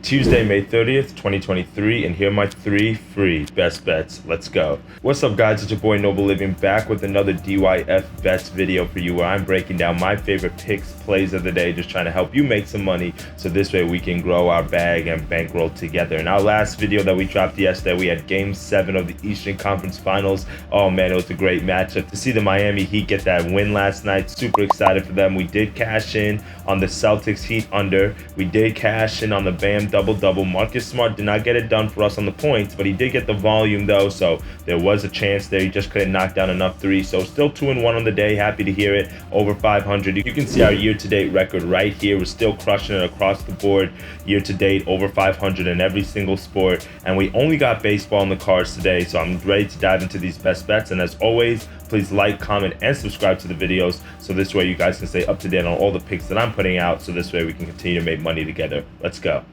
Tuesday, May 30th, 2023, and here are my 3 free best bets. Let's go. What's up, guys? It's your boy Noble Living back with another DYF bets video for you where I'm breaking down my favorite picks, plays of the day, just trying to help you make some money so this way we can grow our bag and bankroll together. In our last video that we dropped yesterday, we had Game 7 of the Eastern Conference Finals. Oh man, it was a great matchup. To see the Miami Heat get that win last night, super excited for them. We did cash in on the Celtics Heat under. We did cash in on the Bam double-double. Marcus Smart did not get it done for us on the points, but he did get the volume though, so there was a chance there. He just couldn't knock down enough threes. So still 2-1 on the day. Happy to hear it. Over 500. You can see our year-to-date record right here. We're still crushing it across the board. Year-to-date, over 500 in every single sport. And we only got baseball in the cards today, so I'm ready to dive into these best bets. And as always, please like, comment, and subscribe to the videos so this way you guys can stay up to date on all the picks that I'm putting out, so this way we can continue to make money together. Let's go.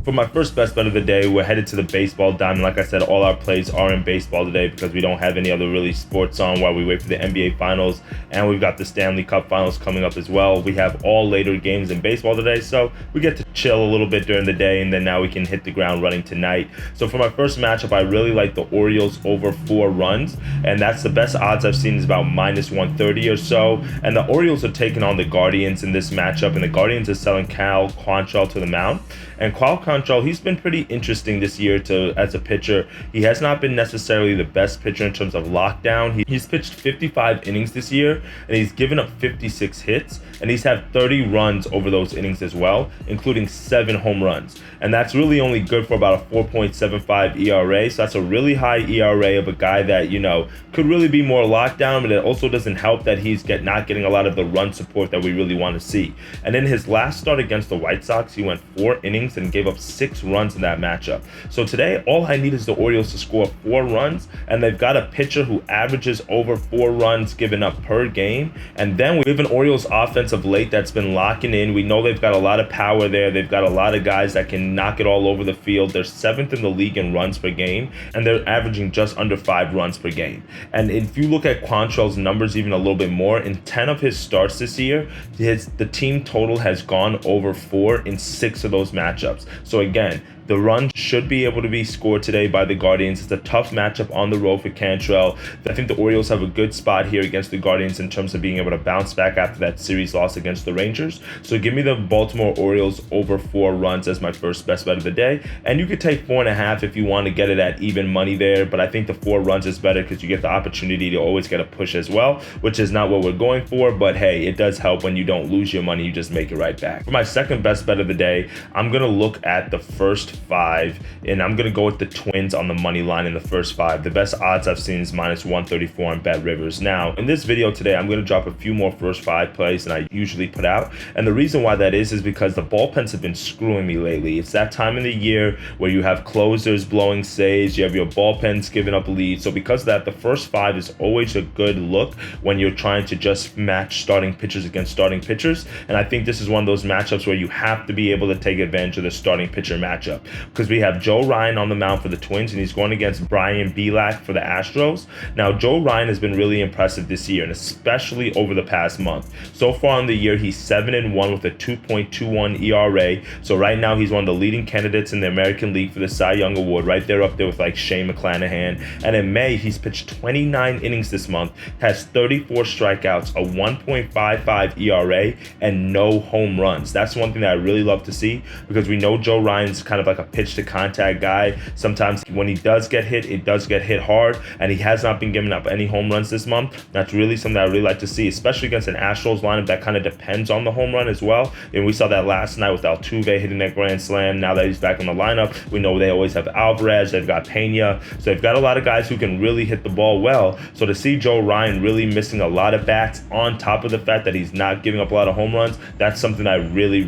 For my first best bet of the day, we're headed to the baseball diamond. Like I said, all our plays are in baseball today because we don't have any other really sports on while we wait for the NBA Finals, and we've got the Stanley Cup Finals coming up as well. We have all later games in baseball today, so we get to chill a little bit during the day, and then now we can hit the ground running tonight. So for my first matchup, I really like the Orioles over 4 runs, and that's the best odds I've seen is about -130 or so. And the Orioles are taking on the Guardians in this matchup, and the Guardians are selling Cal Quantrill to the mound. And Cal Quantrill, he's been pretty interesting this year as a pitcher. He has not been necessarily the best pitcher in terms of lockdown. He's pitched 55 innings this year, and he's given up 56 hits, and he's had 30 runs over those innings as well, including 7 home runs. And that's really only good for about a 4.75 ERA. So that's a really high ERA of a guy that, you know, could really be more lockdown, but it also doesn't help that he's not getting a lot of the run support that we really want to see. And in his last start against the White Sox, he went 4 innings and gave up 6 runs in that matchup. So today, all I need is the Orioles to score 4 runs, and they've got a pitcher who averages over 4 runs given up per game. And then we have an Orioles offense of late that's been locking in. We know they've got a lot of power there. They've got a lot of guys that can knock it all over the field. They're 7th in the league in runs per game, and they're averaging just under 5 runs per game. And if you look at Quantrill's numbers even a little bit more, in 10 of his starts this year, the team total has gone over 4 in 6 of those matchups. So again, the run should be able to be scored today by the Guardians. It's a tough matchup on the road for Quantrill. I think the Orioles have a good spot here against the Guardians in terms of being able to bounce back after that series loss against the Rangers. So give me the Baltimore Orioles over 4 runs as my first best bet of the day. And you could take 4.5 if you want to get it at even money there. But I think the 4 runs is better because you get the opportunity to always get a push as well, which is not what we're going for. But hey, it does help when you don't lose your money. You just make it right back. For my second best bet of the day, I'm going to look at the first 5, and I'm going to go with the Twins on the money line in the first 5. The best odds I've seen is -134 on Bet Rivers. Now, in this video today, I'm going to drop a few more first 5 plays than I usually put out, and the reason why that is because the bullpens have been screwing me lately. It's that time in the year where you have closers blowing saves, you have your bullpens giving up leads, so because of that, the first 5 is always a good look when you're trying to just match starting pitchers against starting pitchers, and I think this is one of those matchups where you have to be able to take advantage of the starting pitcher matchup. Because we have Joe Ryan on the mound for the Twins, and he's going against Brian Bielak for the Astros. Now, Joe Ryan has been really impressive this year, and especially over the past month. So far in the year, he's 7-1 with a 2.21 ERA. So right now, he's one of the leading candidates in the American League for the Cy Young Award, right there up there with like Shane McClanahan. And in May, he's pitched 29 innings this month, has 34 strikeouts, a 1.55 ERA, and no home runs. That's one thing that I really love to see because we know Joe Ryan's kind of like a pitch to contact guy. Sometimes when he does get hit, it does get hit hard, and he has not been giving up any home runs this month. That's really something that I really like to see, especially against an Astros lineup that kind of depends on the home run as well. And we saw that last night with Altuve hitting that grand slam. Now that he's back in the lineup, we know they always have Alvarez, they've got Pena, so they've got a lot of guys who can really hit the ball well. So to see Joe Ryan really missing a lot of bats on top of the fact that he's not giving up a lot of home runs, that's something I really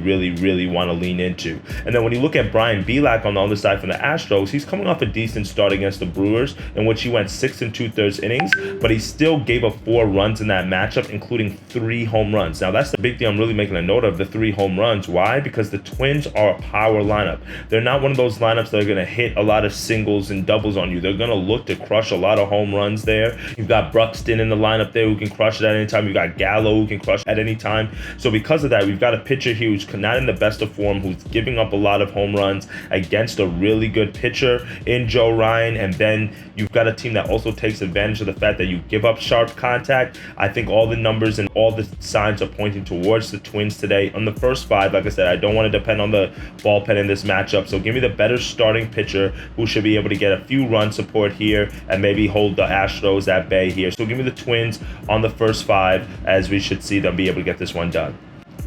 want to lean into. And then when you look at Brian B, Belak on the other side from the Astros, he's coming off a decent start against the Brewers, in which he went 6 2/3 innings, but he still gave up 4 runs in that matchup, including 3 home runs. Now, that's the big thing I'm really making a note of, the 3 home runs. Why? Because the Twins are a power lineup. They're not one of those lineups that are going to hit a lot of singles and doubles on you. They're going to look to crush a lot of home runs there. You've got Bruxton in the lineup there who can crush it at any time. You've got Gallo who can crush at any time. So because of that, we've got a pitcher here who's not in the best of form, who's giving up a lot of home runs against a really good pitcher in Joe Ryan. And then you've got a team that also takes advantage of the fact that you give up sharp contact. I think all the numbers and all the signs are pointing towards the Twins today. On the first 5, like I said, I don't want to depend on the bullpen in this matchup. So give me the better starting pitcher who should be able to get a few run support here and maybe hold the Astros at bay here. So give me the Twins on the first 5, as we should see them be able to get this one done.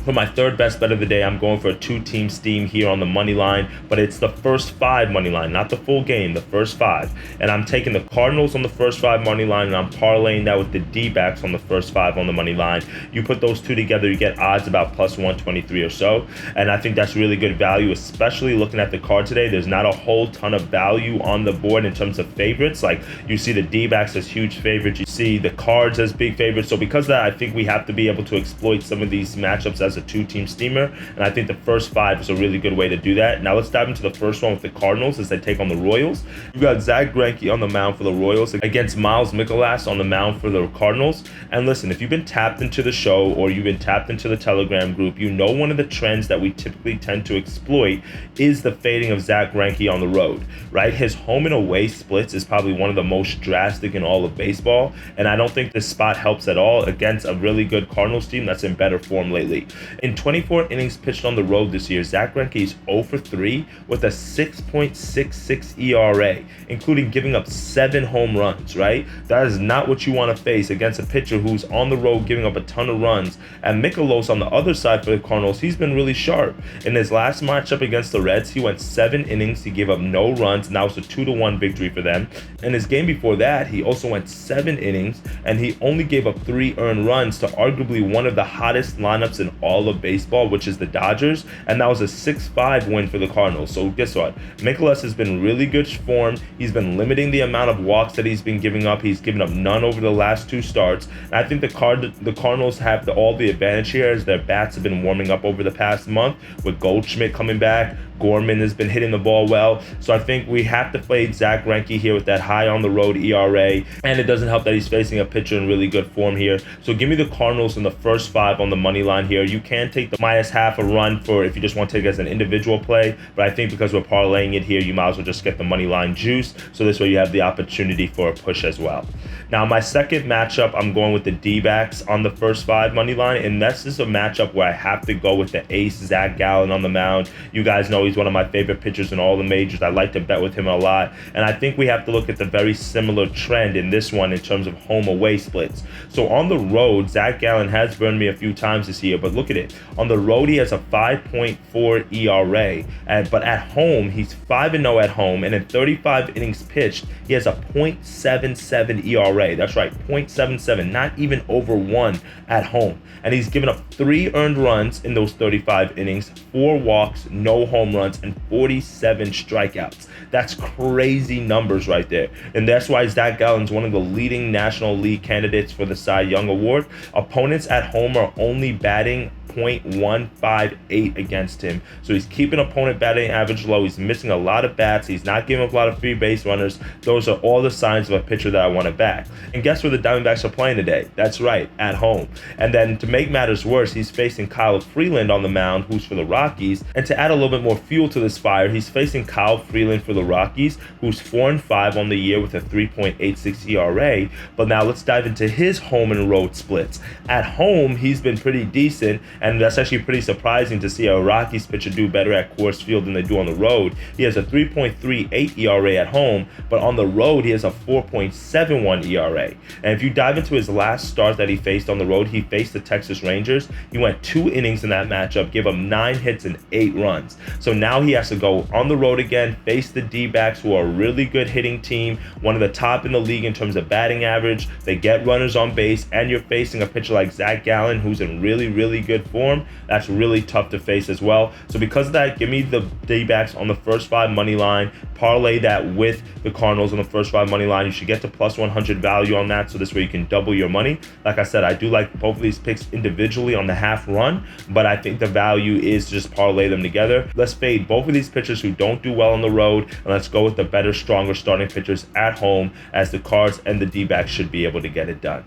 For my third best bet of the day, I'm going for a 2-team steam here on the money line, but it's the first 5 money line, not the full game, the first 5. And I'm taking the Cardinals on the first 5 money line, and I'm parlaying that with the D-backs on the first 5 on the money line. You put those two together, you get odds about plus 123 or so, and I think that's really good value, especially looking at the card today. There's not a whole ton of value on the board in terms of favorites. Like, you see the D-backs as huge favorites, you see the Cards as big favorites. So because of that, I think we have to be able to exploit some of these matchups as a 2-team steamer, and I think the first 5 is a really good way to do that. Now let's dive into the first one with the Cardinals as they take on the Royals. You've got Zach Greinke on the mound for the Royals against Miles Mikolas on the mound for the Cardinals. And listen, if you've been tapped into the show or you've been tapped into the Telegram group, you know one of the trends that we typically tend to exploit is the fading of Zach Greinke on the road, right? His home and away splits is probably one of the most drastic in all of baseball, and I don't think this spot helps at all against a really good Cardinals team that's in better form lately. In 24 innings pitched on the road this year, Zach Greinke is 0 for 3 with a 6.66 ERA, including giving up 7 home runs, right? That is not what you want to face against a pitcher who's on the road giving up a ton of runs. And Mikolas on the other side for the Cardinals, he's been really sharp. In his last matchup against the Reds, he went 7 innings, he gave up no runs, and that was a 2-1 victory for them. In his game before that, he also went 7 innings, and he only gave up 3 earned runs to arguably one of the hottest lineups in all of baseball, which is the Dodgers, and that was a 6-5 win for the Cardinals. So guess what? Mikolas has been really good form. He's been limiting the amount of walks that he's been giving up. He's given up none over the last 2 starts. And I think the Cardinals have all the advantage here as their bats have been warming up over the past month with Goldschmidt coming back. Gorman has been hitting the ball well. So I think we have to play Zach Greinke here with that high on the road ERA. And it doesn't help that he's facing a pitcher in really good form here. So give me the Cardinals in the first 5 on the money line here. You can take the -1/2 a run for if you just want to take it as an individual play. But I think because we're parlaying it here, you might as well just get the money line juice. So this way you have the opportunity for a push as well. Now my second matchup, I'm going with the D-backs on the first 5 money line. And this is a matchup where I have to go with the ace, Zach Gallen, on the mound. You guys know he's one of my favorite pitchers in all the majors. I like to bet with him a lot. And I think we have to look at the very similar trend in this one in terms of home-away splits. So on the road, Zach Gallen has burned me a few times this year, but look at it. On the road, he has a 5.4 ERA, but at home, he's 5-0 at home, and in 35 innings pitched, he has a .77 ERA. That's right, .77, not even over 1 at home. And he's given up 3 earned runs in those 35 innings, 4 walks, no home runs, and 47 strikeouts. That's crazy numbers right there. And that's why Zach Gallen's one of the leading National League candidates for the Cy Young Award. Opponents at home are only batting .158 against him. So he's keeping opponent batting average low. He's missing a lot of bats. He's not giving up a lot of free base runners. Those are all the signs of a pitcher that I want to back. And guess where the Diamondbacks are playing today? That's right, at home. And then to make matters worse, he's facing Kyle Freeland on the mound, who's for the Rockies. And to add a little bit more fuel to this fire, he's facing Kyle Freeland for the Rockies, who's 4-5 on the year with a 3.86 ERA. But now let's dive into his home and road splits. At home, he's been pretty decent, and that's actually pretty surprising to see a Rockies pitcher do better at Coors Field than they do on the road. He has a 3.38 ERA at home, but on the road, he has a 4.71 ERA. And if you dive into his last start that he faced on the road, he faced the Texas Rangers. He went 2 innings in that matchup, gave up 9 hits and 8 runs. So now he has to go on the road again, face the D-backs, who are a really good hitting team, one of the top in the league in terms of batting average. They get runners on base, and you're facing a pitcher like Zach Gallen, who's in really, really good form, that's really tough to face as well. So because of that, give me the D-backs on the first 5 money line. Parlay that with the Cardinals on the first 5 money line. You should get to plus 100 value on that, so this way you can double your money. Like I said, I do like both of these picks individually on the half run, but I think the value is to just parlay them together. Let's fade both of these pitchers who don't do well on the road, and let's go with the better, stronger starting pitchers at home, as the Cards and the D-backs should be able to get it done.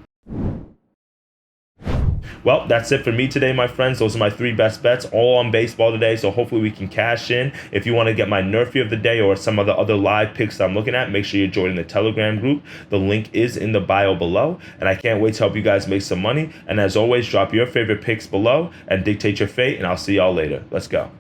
Well, that's it for me today, my friends. Those are my 3 best bets, all on baseball today, so hopefully we can cash in. If you want to get my Nerfy of the day or some of the other live picks I'm looking at, make sure you join the Telegram group. The link is in the bio below, and I can't wait to help you guys make some money. And as always, drop your favorite picks below and dictate your fate, and I'll see y'all later. Let's go.